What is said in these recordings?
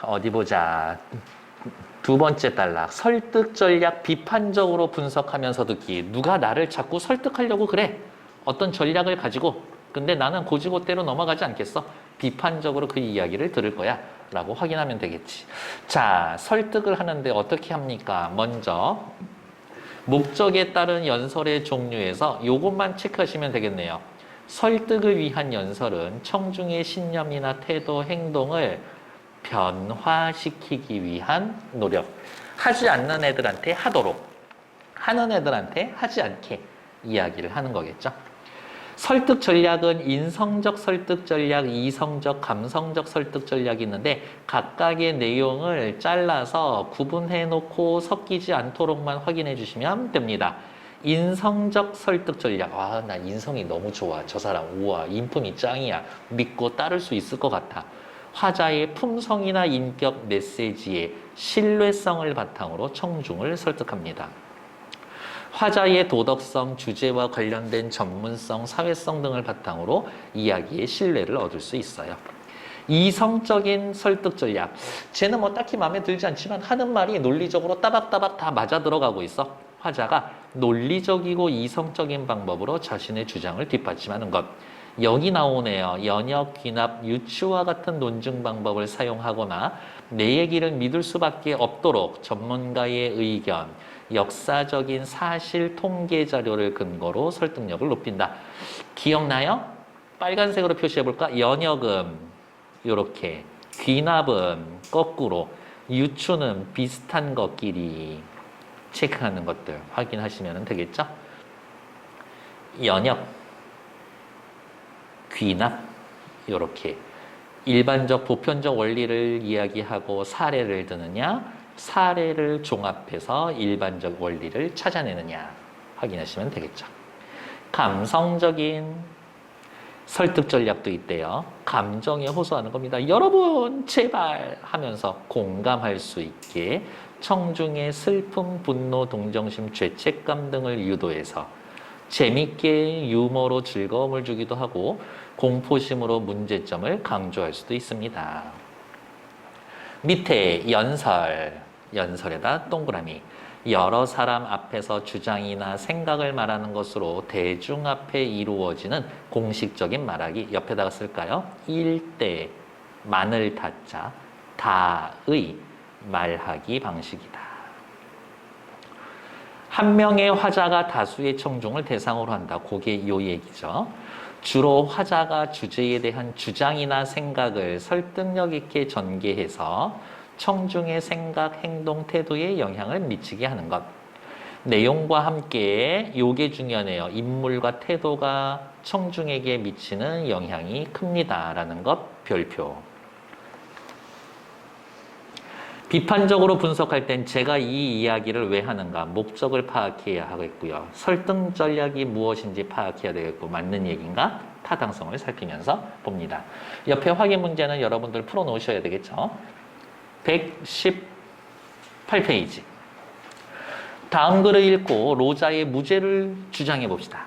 어디 보자. 두 번째 단락. 설득 전략 비판적으로 분석하면서 듣기. 누가 나를 자꾸 설득하려고 그래. 어떤 전략을 가지고. 근데 나는 고지고대로 넘어가지 않겠어. 비판적으로 그 이야기를 들을 거야. 라고 확인하면 되겠지. 자, 설득을 하는데 어떻게 합니까? 먼저 목적에 따른 연설의 종류에서 요것만 체크하시면 되겠네요. 설득을 위한 연설은 청중의 신념이나 태도, 행동을 변화시키기 위한 노력. 하지 않는 애들한테 하도록, 하는 애들한테 하지 않게 이야기를 하는 거겠죠. 설득 전략은 인성적 설득 전략, 이성적, 감성적 설득 전략이 있는데 각각의 내용을 잘라서 구분해 놓고 섞이지 않도록만 확인해 주시면 됩니다. 인성적 설득 전략. 아, 나 인성이 너무 좋아. 저 사람, 우와, 인품이 짱이야. 믿고 따를 수 있을 것 같아. 화자의 품성이나 인격, 메시지의 신뢰성을 바탕으로 청중을 설득합니다. 화자의 도덕성, 주제와 관련된 전문성, 사회성 등을 바탕으로 이야기의 신뢰를 얻을 수 있어요. 이성적인 설득 전략. 쟤는 뭐 딱히 마음에 들지 않지만 하는 말이 논리적으로 따박따박 다 맞아 들어가고 있어. 화자가 논리적이고 이성적인 방법으로 자신의 주장을 뒷받침하는 것. 여기 나오네요. 연역, 귀납, 유추와 같은 논증 방법을 사용하거나 내 얘기를 믿을 수밖에 없도록 전문가의 의견, 역사적인 사실 통계 자료를 근거로 설득력을 높인다. 기억나요? 빨간색으로 표시해볼까? 연역은 이렇게, 귀납은 거꾸로, 유추는 비슷한 것끼리 체크하는 것들 확인하시면 되겠죠? 연역, 귀납, 이렇게 일반적 보편적 원리를 이야기하고 사례를 드느냐, 사례를 종합해서 일반적 원리를 찾아내느냐 확인하시면 되겠죠. 감성적인 설득 전략도 있대요. 감정에 호소하는 겁니다. 여러분 제발 하면서 공감할 수 있게 청중의 슬픔, 분노, 동정심, 죄책감 등을 유도해서 재밌게 유머로 즐거움을 주기도 하고 공포심으로 문제점을 강조할 수도 있습니다. 밑에 연설에다 동그라미. 여러 사람 앞에서 주장이나 생각을 말하는 것으로 대중 앞에 이루어지는 공식적인 말하기. 옆에다가 쓸까요? 일대, 마늘 다자, 다의 말하기 방식이다. 한 명의 화자가 다수의 청중을 대상으로 한다. 그게 요 얘기죠. 주로 화자가 주제에 대한 주장이나 생각을 설득력 있게 전개해서 청중의 생각, 행동, 태도에 영향을 미치게 하는 것. 내용과 함께 요게 중요하네요. 인물과 태도가 청중에게 미치는 영향이 큽니다. 라는 것 별표. 비판적으로 분석할 땐 제가 이 이야기를 왜 하는가, 목적을 파악해야 하겠고요. 설득 전략이 무엇인지 파악해야 되겠고, 맞는 얘기인가, 타당성을 살피면서 봅니다. 옆에 확인 문제는 여러분들 풀어놓으셔야 되겠죠. 118페이지. 다음 글을 읽고 로자의 무죄를 주장해 봅시다.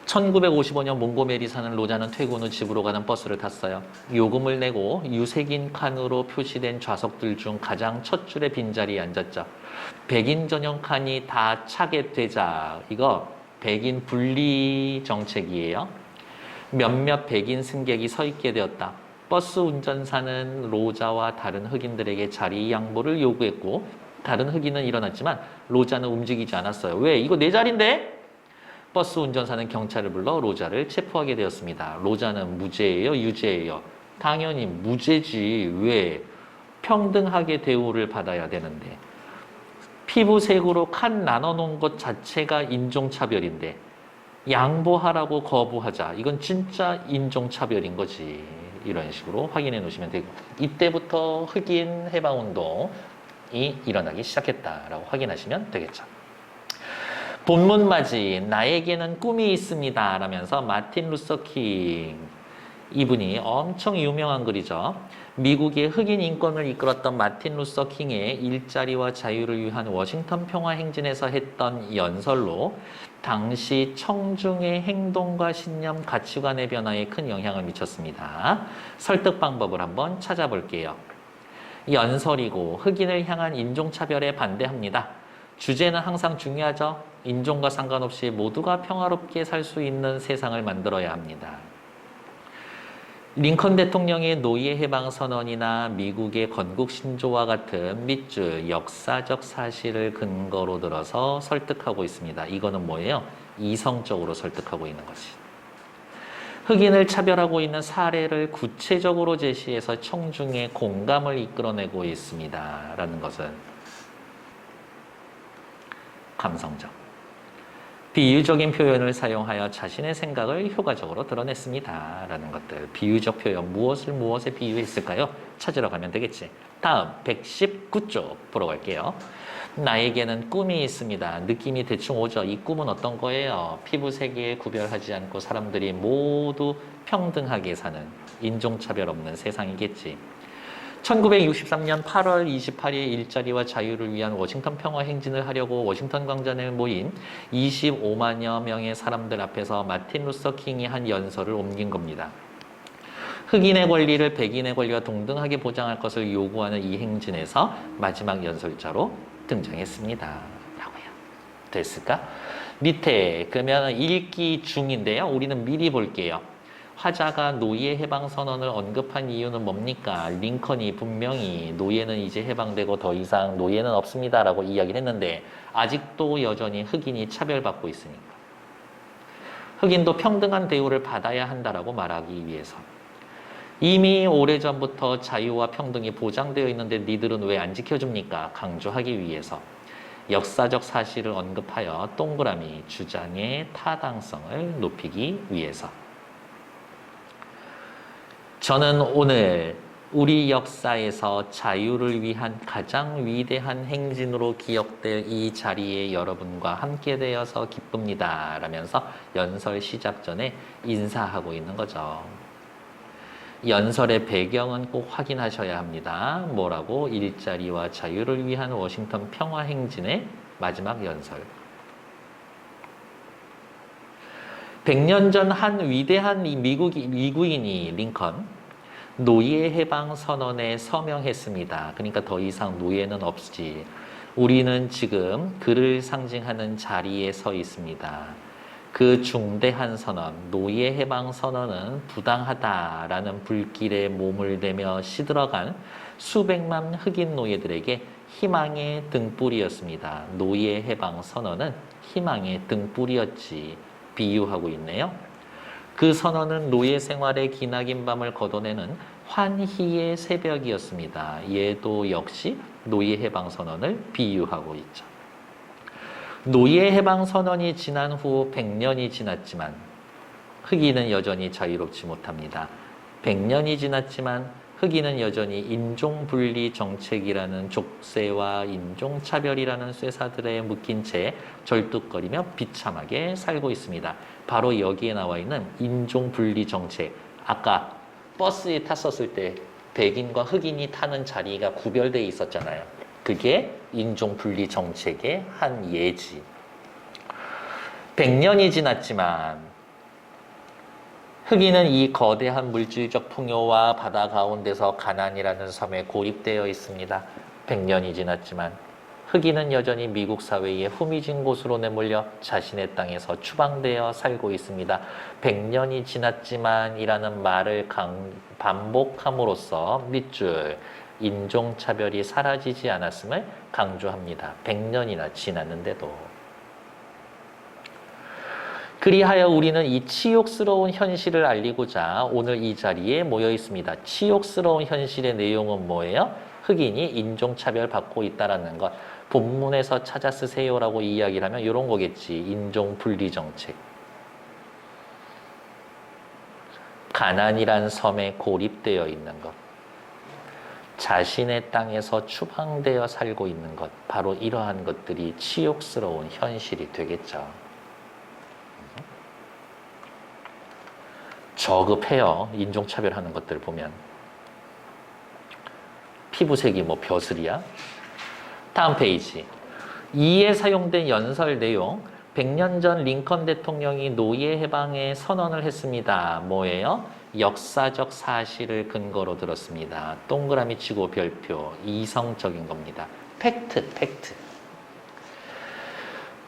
1955년 몽고메리 사는 로자는 퇴근 후 집으로 가는 버스를 탔어요. 요금을 내고 유색인 칸으로 표시된 좌석들 중 가장 첫 줄의 빈자리에 앉았죠. 백인 전용 칸이 다 차게 되자, 이거 백인 분리 정책이에요. 몇몇 백인 승객이 서 있게 되었다. 버스 운전사는 로자와 다른 흑인들에게 자리 양보를 요구했고 다른 흑인은 일어났지만 로자는 움직이지 않았어요. 왜? 이거 내 자리인데? 버스 운전사는 경찰을 불러 로자를 체포하게 되었습니다. 로자는 무죄예요? 유죄예요? 당연히 무죄지. 왜? 평등하게 대우를 받아야 되는데. 피부색으로 칸 나눠놓은 것 자체가 인종차별인데 양보하라고 거부하자. 이건 진짜 인종차별인 거지. 이런 식으로 확인해 놓으시면 되고, 이때부터 흑인 해방운동이 일어나기 시작했다라고 확인하시면 되겠죠. 본문 맞이. 나에게는 꿈이 있습니다 라면서 마틴 루서 킹, 이분이 엄청 유명한 글이죠. 미국의 흑인 인권을 이끌었던 마틴 루서 킹의 일자리와 자유를 위한 워싱턴 평화 행진에서 했던 연설로 당시 청중의 행동과 신념, 가치관의 변화에 큰 영향을 미쳤습니다. 설득 방법을 한번 찾아볼게요. 연설이고 흑인을 향한 인종차별에 반대합니다. 주제는 항상 중요하죠. 인종과 상관없이 모두가 평화롭게 살 수 있는 세상을 만들어야 합니다. 링컨 대통령의 노예 해방 선언이나 미국의 건국 신조와 같은 밑줄 역사적 사실을 근거로 들어서 설득하고 있습니다. 이거는 뭐예요? 이성적으로 설득하고 있는 것이. 흑인을 차별하고 있는 사례를 구체적으로 제시해서 청중의 공감을 이끌어내고 있습니다. 라는 것은 감성적. 비유적인 표현을 사용하여 자신의 생각을 효과적으로 드러냈습니다. 라는 것들. 비유적 표현, 무엇에 비유했을까요? 찾으러 가면 되겠지. 다음 119쪽 보러 갈게요. 나에게는 꿈이 있습니다. 느낌이 대충 오죠. 이 꿈은 어떤 거예요? 피부색에 구별하지 않고 사람들이 모두 평등하게 사는 인종차별 없는 세상이겠지. 1963년 8월 28일 일자리와 자유를 위한 워싱턴 평화 행진을 하려고 워싱턴 광장에 모인 25만여 명의 사람들 앞에서 마틴 루서 킹이 한 연설을 옮긴 겁니다. 흑인의 권리를 백인의 권리와 동등하게 보장할 것을 요구하는 이 행진에서 마지막 연설자로 등장했습니다. 라고요. 됐을까? 밑에 그러면 읽기 중인데요. 우리는 미리 볼게요. 화자가 노예 해방 선언을 언급한 이유는 뭡니까? 링컨이 분명히 노예는 이제 해방되고 더 이상 노예는 없습니다라고 이야기를 했는데 아직도 여전히 흑인이 차별받고 있으니까. 흑인도 평등한 대우를 받아야 한다라고 말하기 위해서. 이미 오래전부터 자유와 평등이 보장되어 있는데 니들은 왜 안 지켜줍니까? 강조하기 위해서. 역사적 사실을 언급하여 동그라미 주장의 타당성을 높이기 위해서. 저는 오늘 우리 역사에서 자유를 위한 가장 위대한 행진으로 기억될 이 자리에 여러분과 함께 되어서 기쁩니다. 라면서 연설 시작 전에 인사하고 있는 거죠. 연설의 배경은 꼭 확인하셔야 합니다. 뭐라고? 일자리와 자유를 위한 워싱턴 평화 행진의 마지막 연설. 100년 전 한 위대한 미국인이 링컨 노예 해방 선언에 서명했습니다. 그러니까 더 이상 노예는 없지. 우리는 지금 그를 상징하는 자리에 서 있습니다. 그 중대한 선언, 노예 해방 선언은 부당하다라는 불길에 몸을 대며 시들어간 수백만 흑인 노예들에게 희망의 등불이었습니다. 노예 해방 선언은 희망의 등불이었지. 비유하고 있네요. 그 선언은 노예 생활의 기나긴 밤을 걷어내는 환희의 새벽이었습니다. 얘도 역시 노예 해방 선언을 비유하고 있죠. 노예 해방 선언이 지난 후 100년이 지났지만 흑인은 여전히 자유롭지 못합니다. 100년이 지났지만 흑인은 여전히 인종분리 정책이라는 족쇄와 인종차별이라는 쇠사들에 묶인 채 절뚝거리며 비참하게 살고 있습니다. 바로 여기에 나와 있는 인종분리 정책. 아까 버스에 탔었을 때 백인과 흑인이 타는 자리가 구별되어 있었잖아요. 그게 인종분리 정책의 한 예지. 100년이 지났지만 흑인은 이 거대한 물질적 풍요와 바다 가운데서 가난이라는 섬에 고립되어 있습니다. 100년이 지났지만 흑인은 여전히 미국 사회의 후미진 곳으로 내몰려 자신의 땅에서 추방되어 살고 있습니다. 100년이 지났지만 이라는 말을 반복함으로써 밑줄 인종차별이 사라지지 않았음을 강조합니다. 100년이나 지났는데도. 그리하여 우리는 이 치욕스러운 현실을 알리고자 오늘 이 자리에 모여 있습니다. 치욕스러운 현실의 내용은 뭐예요? 흑인이 인종차별받고 있다는 것. 본문에서 찾아 쓰세요라고 이야기를 하면 이런 거겠지. 인종분리정책. 가난이란 섬에 고립되어 있는 것. 자신의 땅에서 추방되어 살고 있는 것. 바로 이러한 것들이 치욕스러운 현실이 되겠죠. 저급해요. 인종차별하는 것들 보면. 피부색이 뭐 벼슬이야? 다음 페이지. 이에 사용된 연설 내용. 100년 전 링컨 대통령이 노예 해방의 선언을 했습니다. 뭐예요? 역사적 사실을 근거로 들었습니다. 동그라미 치고 별표. 이성적인 겁니다. 팩트, 팩트.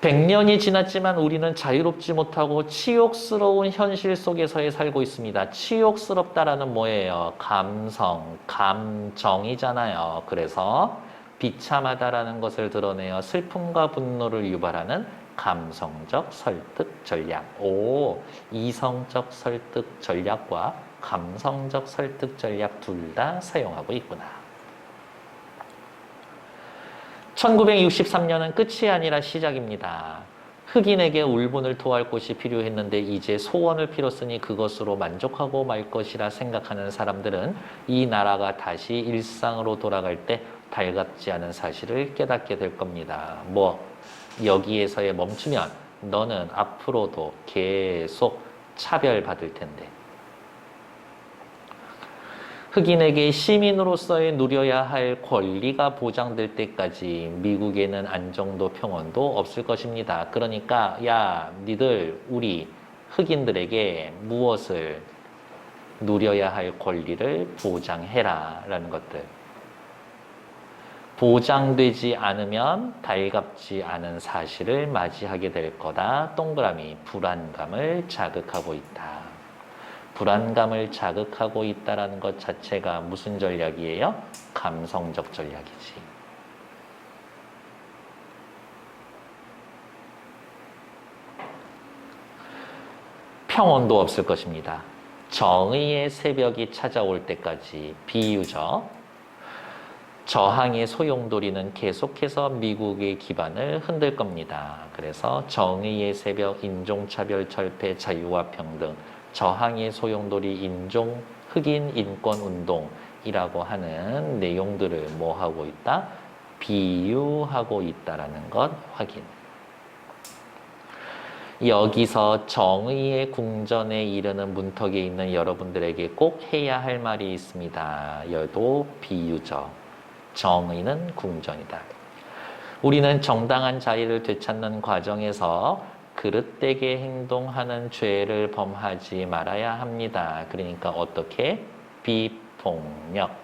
100년이 지났지만 우리는 자유롭지 못하고 치욕스러운 현실 속에서에 살고 있습니다. 치욕스럽다라는 뭐예요? 감성, 감정이잖아요. 그래서 비참하다라는 것을 드러내어 슬픔과 분노를 유발하는 감성적 설득 전략. 오, 이성적 설득 전략과 감성적 설득 전략 둘 다 사용하고 있구나. 1963년은 끝이 아니라 시작입니다. 흑인에게 울분을 토할 곳이 필요했는데 이제 소원을 빌었으니 그것으로 만족하고 말 것이라 생각하는 사람들은 이 나라가 다시 일상으로 돌아갈 때 달갑지 않은 사실을 깨닫게 될 겁니다. 여기에서에 멈추면 너는 앞으로도 계속 차별받을 텐데. 흑인에게 시민으로서의 누려야 할 권리가 보장될 때까지 미국에는 안정도 평온도 없을 것입니다. 그러니까 니들 우리 흑인들에게 무엇을 누려야 할 권리를 보장해라 라는 것들. 보장되지 않으면 달갑지 않은 사실을 맞이하게 될 거다. 동그라미 불안감을 자극하고 있다. 불안감을 자극하고 있다는 것 자체가 무슨 전략이에요? 감성적 전략이지. 평온도 없을 것입니다. 정의의 새벽이 찾아올 때까지 비유적 저항의 소용돌이는 계속해서 미국의 기반을 흔들 겁니다. 그래서 정의의 새벽, 인종차별, 철폐, 자유와 평등, 저항의 소용돌이, 흑인 인권운동이라고 하는 내용들을 하고 있다? 비유하고 있다는 것 확인. 여기서 정의의 궁전에 이르는 문턱에 있는 여러분들에게 꼭 해야 할 말이 있습니다. 여도 비유죠. 정의는 궁전이다. 우리는 정당한 자유를 되찾는 과정에서 그릇되게 행동하는 죄를 범하지 말아야 합니다. 그러니까 어떻게? 비폭력.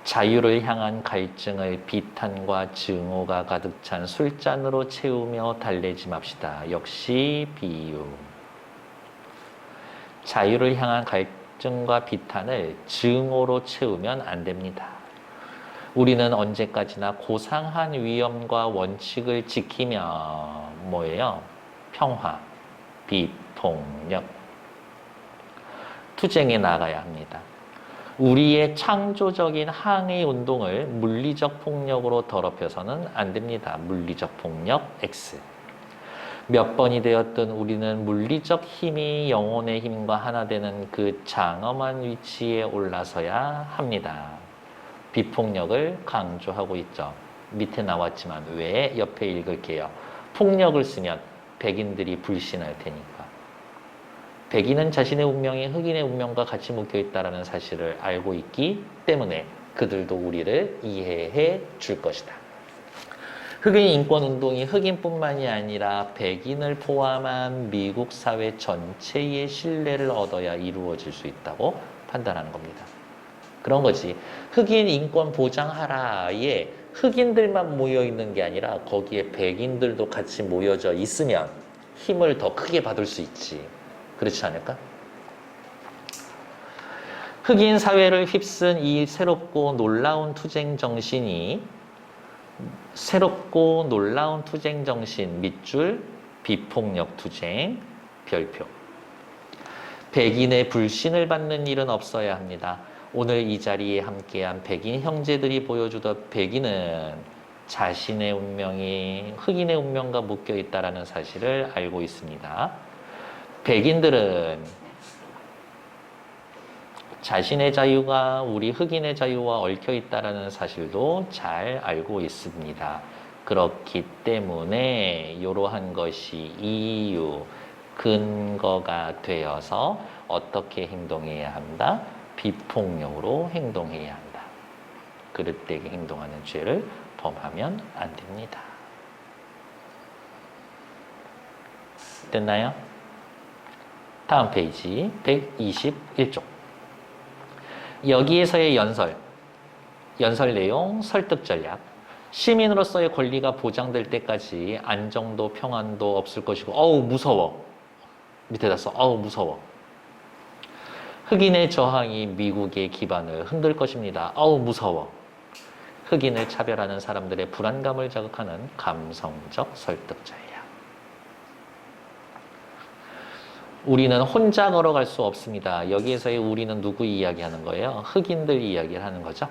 자유를 향한 갈증을 비탄과 증오가 가득 찬 술잔으로 채우며 달래지 맙시다. 역시 비유. 자유를 향한 갈증과 비탄을 증오로 채우면 안 됩니다. 우리는 언제까지나 고상한 위엄과 원칙을 지키며 뭐예요? 평화, 비폭력, 투쟁에 나가야 합니다. 우리의 창조적인 항의 운동을 물리적 폭력으로 더럽혀서는 안 됩니다. 물리적 폭력 X. 몇 번이 되었든 우리는 물리적 힘이 영혼의 힘과 하나 되는 그 장엄한 위치에 올라서야 합니다. 비폭력을 강조하고 있죠. 밑에 나왔지만 왜? 옆에 읽을게요. 폭력을 쓰면 백인들이 불신할 테니까. 백인은 자신의 운명이 흑인의 운명과 같이 묶여있다는 사실을 알고 있기 때문에 그들도 우리를 이해해 줄 것이다. 흑인 인권운동이 흑인뿐만이 아니라 백인을 포함한 미국 사회 전체의 신뢰를 얻어야 이루어질 수 있다고 판단하는 겁니다. 그런 거지. 흑인 인권 보장하라에 흑인들만 모여있는 게 아니라 거기에 백인들도 같이 모여져 있으면 힘을 더 크게 받을 수 있지. 그렇지 않을까? 흑인 사회를 휩쓴 이 새롭고 놀라운 투쟁 정신 밑줄 비폭력 투쟁 별표. 백인의 불신을 받는 일은 없어야 합니다. 오늘 이 자리에 함께한 백인 형제들이 보여주던 백인은 자신의 운명이 흑인의 운명과 묶여 있다는 사실을 알고 있습니다. 백인들은 자신의 자유가 우리 흑인의 자유와 얽혀 있다는 사실도 잘 알고 있습니다. 그렇기 때문에 이러한 것이 이유, 근거가 되어서 어떻게 행동해야 한다? 비폭력으로 행동해야 한다. 그릇되게 행동하는 죄를 범하면 안 됩니다. 됐나요? 다음 페이지 121쪽. 여기에서의 연설 내용, 설득 전략. 시민으로서의 권리가 보장될 때까지 안정도 평안도 없을 것이고 어우 무서워. 밑에다 써. 어우 무서워. 흑인의 저항이 미국의 기반을 흔들 것입니다. 어우 무서워. 흑인을 차별하는 사람들의 불안감을 자극하는 감성적 설득 전략. 우리는 혼자 걸어갈 수 없습니다. 여기에서의 우리는 누구 이야기하는 거예요? 흑인들 이야기를 하는 거죠.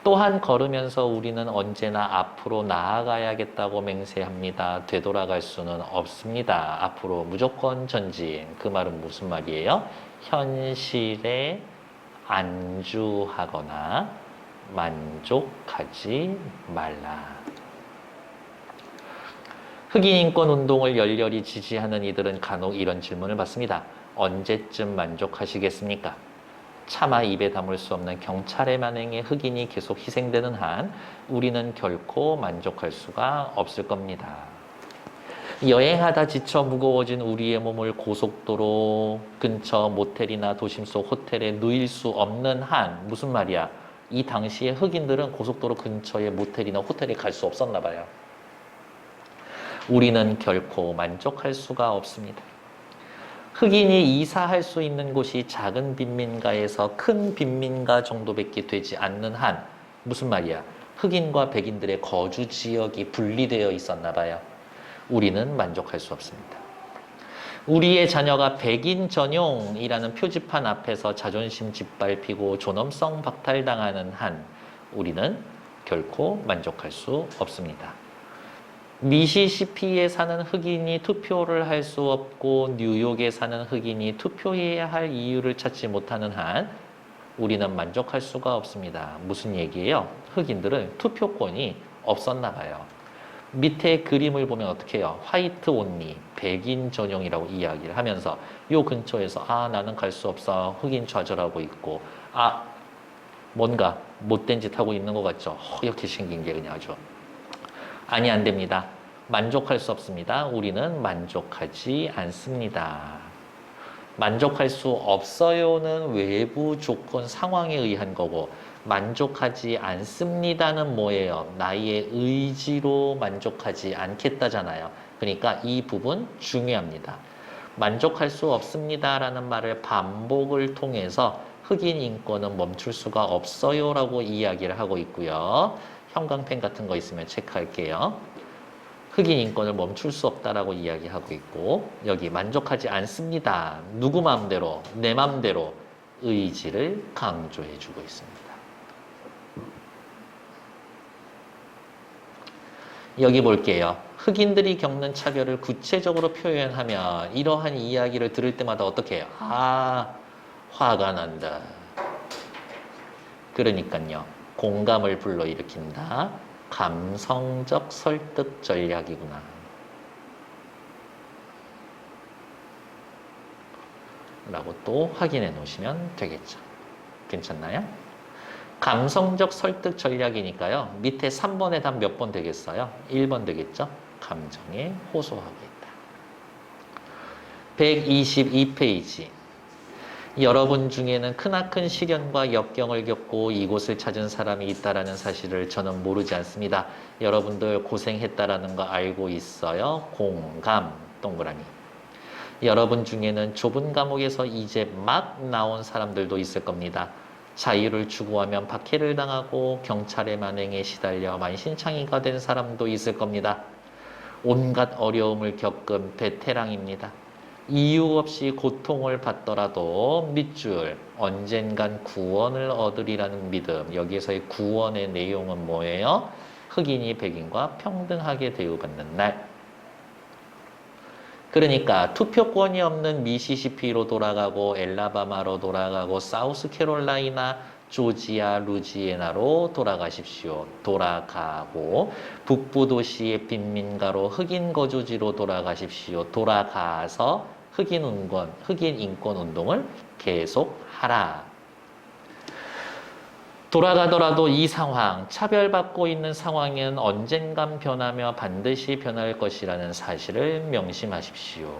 또한 걸으면서 우리는 언제나 앞으로 나아가야겠다고 맹세합니다. 되돌아갈 수는 없습니다. 앞으로 무조건 전진. 그 말은 무슨 말이에요? 현실에 안주하거나 만족하지 말라. 흑인 인권 운동을 열렬히 지지하는 이들은 간혹 이런 질문을 받습니다. 언제쯤 만족하시겠습니까? 차마 입에 담을 수 없는 경찰의 만행에 흑인이 계속 희생되는 한 우리는 결코 만족할 수가 없을 겁니다. 여행하다 지쳐 무거워진 우리의 몸을 고속도로 근처 모텔이나 도심 속 호텔에 누일 수 없는 한 무슨 말이야? 이 당시에 흑인들은 고속도로 근처의 모텔이나 호텔에 갈 수 없었나 봐요. 우리는 결코 만족할 수가 없습니다. 흑인이 이사할 수 있는 곳이 작은 빈민가에서 큰 빈민가 정도밖에 되지 않는 한 무슨 말이야? 흑인과 백인들의 거주 지역이 분리되어 있었나 봐요. 우리는 만족할 수 없습니다. 우리의 자녀가 백인 전용이라는 표지판 앞에서 자존심 짓밟히고 존엄성 박탈당하는 한 우리는 결코 만족할 수 없습니다. 미시시피에 사는 흑인이 투표를 할 수 없고 뉴욕에 사는 흑인이 투표해야 할 이유를 찾지 못하는 한 우리는 만족할 수가 없습니다. 무슨 얘기예요? 흑인들은 투표권이 없었나 봐요. 밑에 그림을 보면 어떻게 해요? 화이트 온리, 백인 전용이라고 이야기를 하면서 요 근처에서 나는 갈 수 없어. 흑인 좌절하고 있고 뭔가 못된 짓 하고 있는 것 같죠? 허옇게 생긴 게 그냥 아주. 아니 안 됩니다. 만족할 수 없습니다. 우리는 만족하지 않습니다. 만족할 수 없어요는 외부 조건 상황에 의한 거고 만족하지 않습니다는 뭐예요? 나의 의지로 만족하지 않겠다잖아요. 그러니까 이 부분 중요합니다. 만족할 수 없습니다라는 말을 반복을 통해서 흑인 인권은 멈출 수가 없어요라고 이야기를 하고 있고요. 형광펜 같은 거 있으면 체크할게요. 흑인 인권을 멈출 수 없다라고 이야기하고 있고 여기 만족하지 않습니다. 누구 마음대로? 내 마음대로 의지를 강조해주고 있습니다. 여기 볼게요. 흑인들이 겪는 차별을 구체적으로 표현하면 이러한 이야기를 들을 때마다 어떻게 해요? 화가 난다. 그러니까요. 공감을 불러일으킨다. 감성적 설득 전략이구나. 라고 또 확인해 놓으시면 되겠죠. 괜찮나요? 감성적 설득 전략이니까요. 밑에 3번에 답 몇 번 되겠어요? 1번 되겠죠? 감정에 호소하고 있다. 122페이지. 여러분 중에는 크나큰 시련과 역경을 겪고 이곳을 찾은 사람이 있다라는 사실을 저는 모르지 않습니다. 여러분들 고생했다라는 거 알고 있어요. 공감, 동그라미. 여러분 중에는 좁은 감옥에서 이제 막 나온 사람들도 있을 겁니다. 자유를 추구하면 박해를 당하고 경찰의 만행에 시달려 만신창이가 된 사람도 있을 겁니다. 온갖 어려움을 겪은 베테랑입니다. 이유 없이 고통을 받더라도 밑줄 언젠간 구원을 얻으리라는 믿음. 여기에서의 구원의 내용은 뭐예요? 흑인이 백인과 평등하게 대우받는 날. 그러니까 투표권이 없는 미시시피로 돌아가고 엘라바마로 돌아가고 사우스캐롤라이나 조지아 루지애나로 돌아가십시오. 돌아가고 북부 도시의 빈민가로 흑인 거주지로 돌아가십시오. 돌아가서 흑인 인권 운동을 계속하라. 돌아가더라도 이 상황, 차별받고 있는 상황은 언젠간 변하며 반드시 변할 것이라는 사실을 명심하십시오.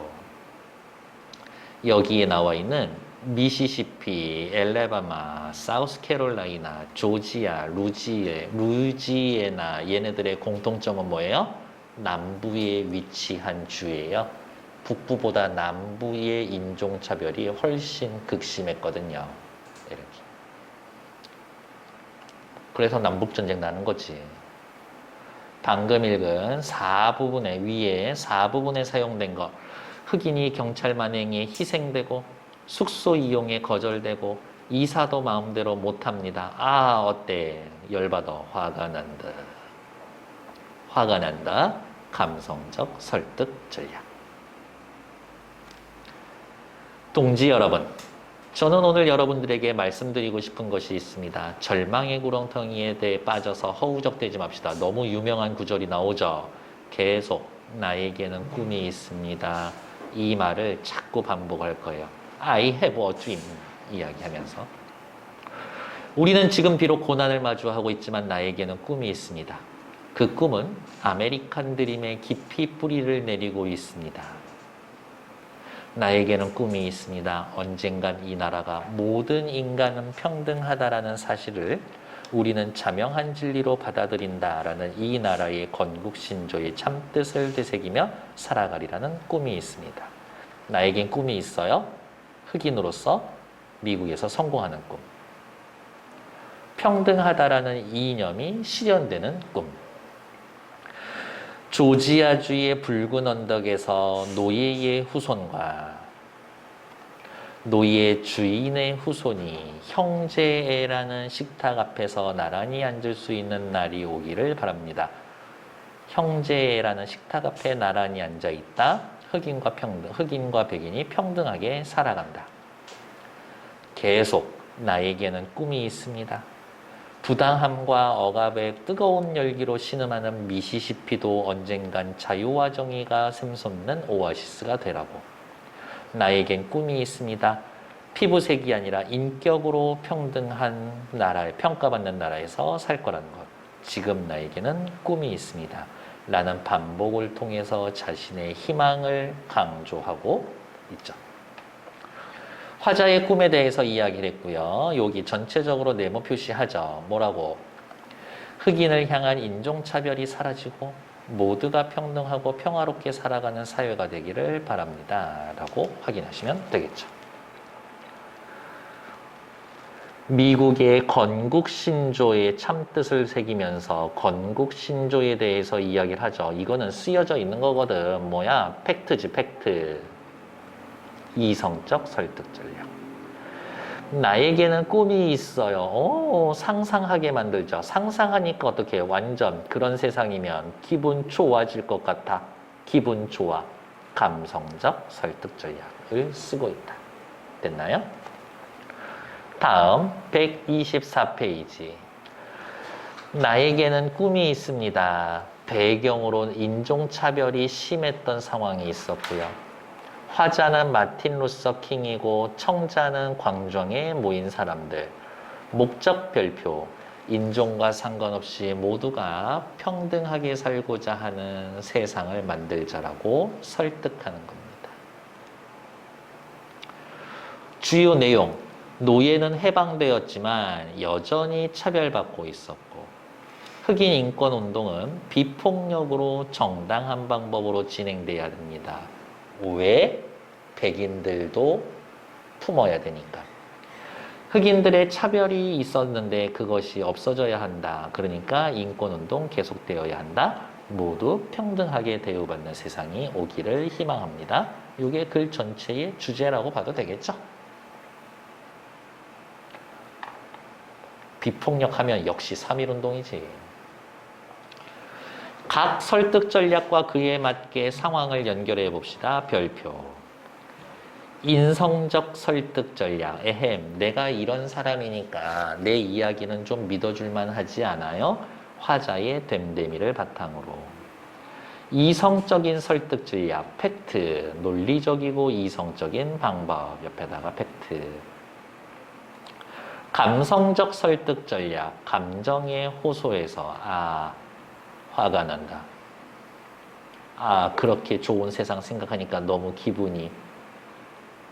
여기에 나와 있는 미시시피, 엘레바마, 사우스캐롤라이나, 조지아, 루지애나 얘네들의 공통점은 뭐예요? 남부에 위치한 주예요. 북부보다 남부의 인종차별이 훨씬 극심했거든요. 이렇게. 그래서 남북전쟁 나는 거지. 방금 읽은 4부분의 위에 4부분에 사용된 거. 흑인이 경찰 만행에 희생되고 숙소 이용에 거절되고 이사도 마음대로 못합니다. 아 어때? 열받아. 화가 난다. 화가 난다. 감성적 설득 전략. 동지 여러분, 저는 오늘 여러분들에게 말씀드리고 싶은 것이 있습니다. 절망의 구렁텅이에 대해 빠져서 허우적대지 맙시다. 너무 유명한 구절이 나오죠. 계속 나에게는 꿈이 있습니다. 이 말을 자꾸 반복할 거예요. I have a dream 이야기하면서 우리는 지금 비록 고난을 마주하고 있지만 나에게는 꿈이 있습니다. 그 꿈은 아메리칸 드림에 깊이 뿌리를 내리고 있습니다. 나에게는 꿈이 있습니다. 언젠간 이 나라가 모든 인간은 평등하다라는 사실을 우리는 자명한 진리로 받아들인다라는 이 나라의 건국신조의 참뜻을 되새기며 살아가리라는 꿈이 있습니다. 나에겐 꿈이 있어요. 흑인으로서 미국에서 성공하는 꿈. 평등하다라는 이념이 실현되는 꿈. 조지아주의 붉은 언덕에서 노예의 후손과 노예 주인의 후손이 형제애라는 식탁 앞에서 나란히 앉을 수 있는 날이 오기를 바랍니다. 형제애라는 식탁 앞에 나란히 앉아 있다. 흑인과 백인이 평등하게 살아간다. 계속 나에게는 꿈이 있습니다. 부당함과 억압의 뜨거운 열기로 신음하는 미시시피도 언젠간 자유와 정의가 샘솟는 오아시스가 되라고. 나에겐 꿈이 있습니다. 피부색이 아니라 인격으로 평등한 나라에 평가받는 나라에서 살 거라는 것. 지금 나에게는 꿈이 있습니다. 라는 반복을 통해서 자신의 희망을 강조하고 있죠. 화자의 꿈에 대해서 이야기를 했고요. 여기 전체적으로 네모 표시하죠. 뭐라고? 흑인을 향한 인종차별이 사라지고 모두가 평등하고 평화롭게 살아가는 사회가 되기를 바랍니다. 라고 확인하시면 되겠죠. 미국의 건국신조의 참뜻을 새기면서 건국신조에 대해서 이야기를 하죠. 이거는 쓰여져 있는 거거든. 뭐야? 팩트지, 팩트. 이성적 설득 전략. 나에게는 꿈이 있어요. 상상하게 만들죠. 상상하니까 어떻게 해요? 완전 그런 세상이면 기분 좋아질 것 같아. 기분 좋아. 감성적 설득 전략을 쓰고 있다. 됐나요? 다음 124페이지. 나에게는 꿈이 있습니다. 배경으로는 인종차별이 심했던 상황이 있었고요. 화자는 마틴 루서 킹이고 청자는 광장에 모인 사람들. 목적 별표, 인종과 상관없이 모두가 평등하게 살고자 하는 세상을 만들자라고 설득하는 겁니다. 주요 내용, 노예는 해방되었지만 여전히 차별받고 있었고 흑인 인권운동은 비폭력으로 정당한 방법으로 진행돼야 됩니다. 왜? 백인들도 품어야 되니까. 흑인들의 차별이 있었는데 그것이 없어져야 한다. 그러니까 인권운동 계속되어야 한다. 모두 평등하게 대우받는 세상이 오기를 희망합니다. 이게 글 전체의 주제라고 봐도 되겠죠? 비폭력하면 역시 3.1운동이지. 각 설득 전략과 그에 맞게 상황을 연결해 봅시다. 별표. 인성적 설득 전략. 에헴, 내가 이런 사람이니까 내 이야기는 좀 믿어줄만 하지 않아요? 화자의 됨됨이를 바탕으로. 이성적인 설득 전략. 팩트. 논리적이고 이성적인 방법. 옆에다가 팩트. 감성적 설득 전략. 감정에 호소해서 화가 난다. 그렇게 좋은 세상 생각하니까 너무 기분이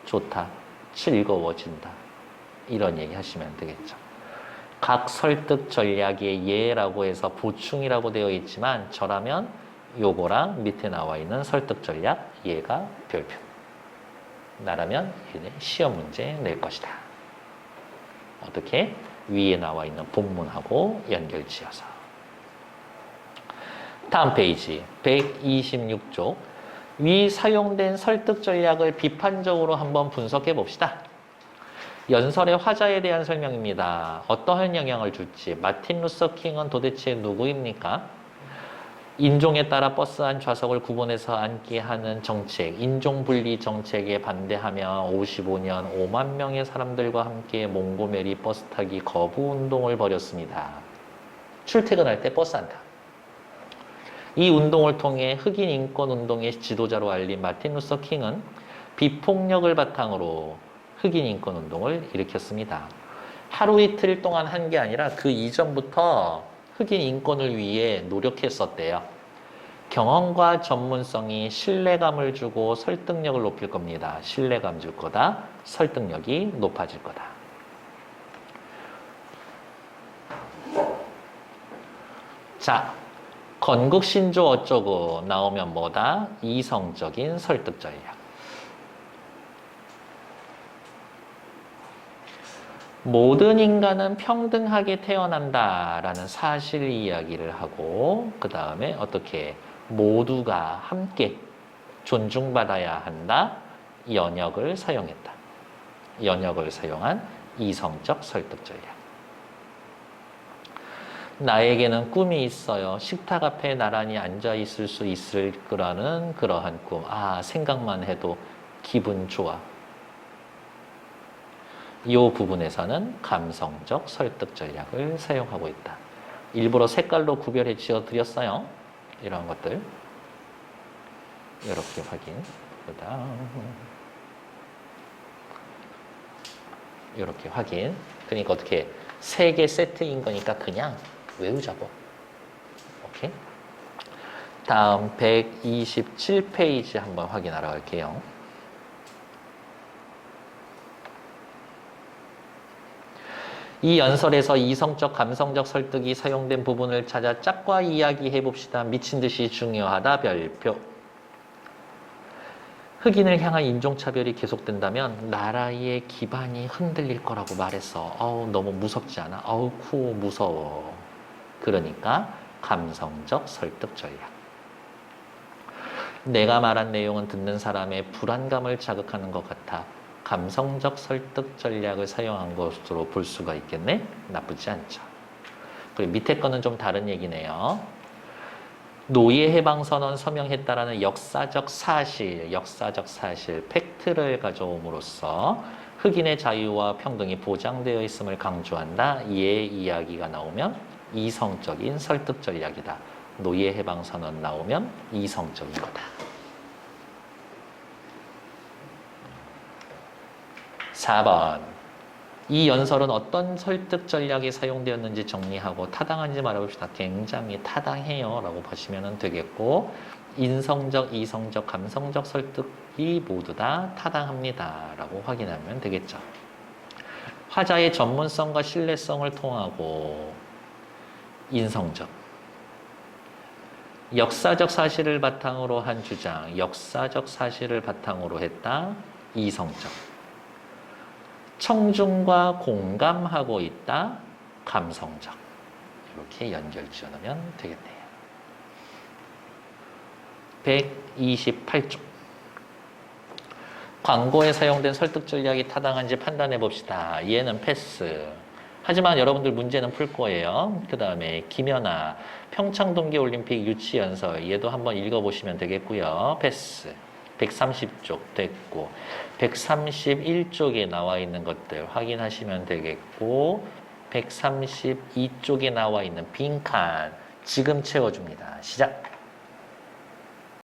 좋다, 즐거워진다. 이런 얘기 하시면 되겠죠. 각 설득 전략의 예라고 해서 보충이라고 되어 있지만 저라면 요거랑 밑에 나와 있는 설득 전략 예가 별표. 나라면 시험 문제 낼 것이다. 어떻게? 위에 나와 있는 본문하고 연결지어서. 다음 페이지 126쪽. 위 사용된 설득 전략을 비판적으로 한번 분석해 봅시다. 연설의 화자에 대한 설명입니다. 어떠한 영향을 줄지. 마틴 루서 킹은 도대체 누구입니까? 인종에 따라 버스 안 좌석을 구분해서 앉게 하는 정책, 인종분리 정책에 반대하며 55년 5만 명의 사람들과 함께 몽고메리 버스 타기 거부 운동을 벌였습니다. 출퇴근할 때 버스 안 타. 이 운동을 통해 흑인 인권 운동의 지도자로 알린 마틴 루서 킹은 비폭력을 바탕으로 흑인 인권 운동을 일으켰습니다. 하루 이틀 동안 한 게 아니라 그 이전부터 흑인 인권을 위해 노력했었대요. 경험과 전문성이 신뢰감을 주고 설득력을 높일 겁니다. 신뢰감 줄 거다. 설득력이 높아질 거다. 자, 건국신조 어쩌고 나오면 뭐다? 이성적인 설득 전략. 모든 인간은 평등하게 태어난다라는 사실 이야기를 하고 그 다음에 어떻게 모두가 함께 존중받아야 한다. 연역을 사용했다. 연역을 사용한 이성적 설득 전략. 나에게는 꿈이 있어요. 식탁 앞에 나란히 앉아 있을 수 있을 거라는 그러한 꿈. 아, 생각만 해도 기분 좋아. 이 부분에서는 감성적 설득 전략을 사용하고 있다. 일부러 색깔로 구별해 지어 드렸어요. 이런 것들 이렇게 확인. 이렇게 확인. 그러니까 어떻게 3개 세트인 거니까 그냥 외우자고. 오케이. 다음 127페이지 한번 확인하러 갈게요. 이 연설에서 이성적, 감성적 설득이 사용된 부분을 찾아 짝과 이야기해 봅시다. 미친 듯이 중요하다. 별표. 흑인을 향한 인종차별이 계속된다면 나라의 기반이 흔들릴 거라고 말했어. 너무 무섭지 않아? 무서워. 그러니까 감성적 설득 전략. 내가 말한 내용은 듣는 사람의 불안감을 자극하는 것 같아. 감성적 설득 전략을 사용한 것으로 볼 수가 있겠네? 나쁘지 않죠. 그리고 밑에 거는 좀 다른 얘기네요. 노예 해방 선언 서명했다라는 역사적 사실, 팩트를 가져옴으로써 흑인의 자유와 평등이 보장되어 있음을 강조한다. 이의 이야기가 나오면 이성적인 설득 전략이다. 노예 해방 선언 나오면 이성적인 거다. 4번. 이 연설은 어떤 설득 전략이 사용되었는지 정리하고 타당한지 말해봅시다. 굉장히 타당해요 라고 보시면 되겠고, 인성적, 이성적, 감성적 설득이 모두 다 타당합니다 라고 확인하면 되겠죠. 화자의 전문성과 신뢰성을 통하고 인성적, 역사적 사실을 바탕으로 한 주장, 역사적 사실을 바탕으로 했다. 이성적, 청중과 공감하고 있다. 감성적. 이렇게 연결 지어놓으면 되겠네요. 128쪽. 광고에 사용된 설득 전략이 타당한지 판단해 봅시다. 얘는 패스. 하지만 여러분들 문제는 풀 거예요. 그 다음에 김연아, 평창 동계올림픽 유치연설. 얘도 한번 읽어보시면 되겠고요. 패스. 130쪽 됐고 131쪽에 나와 있는 것들 확인하시면 되겠고 132쪽에 나와 있는 빈칸 지금 채워줍니다. 시작!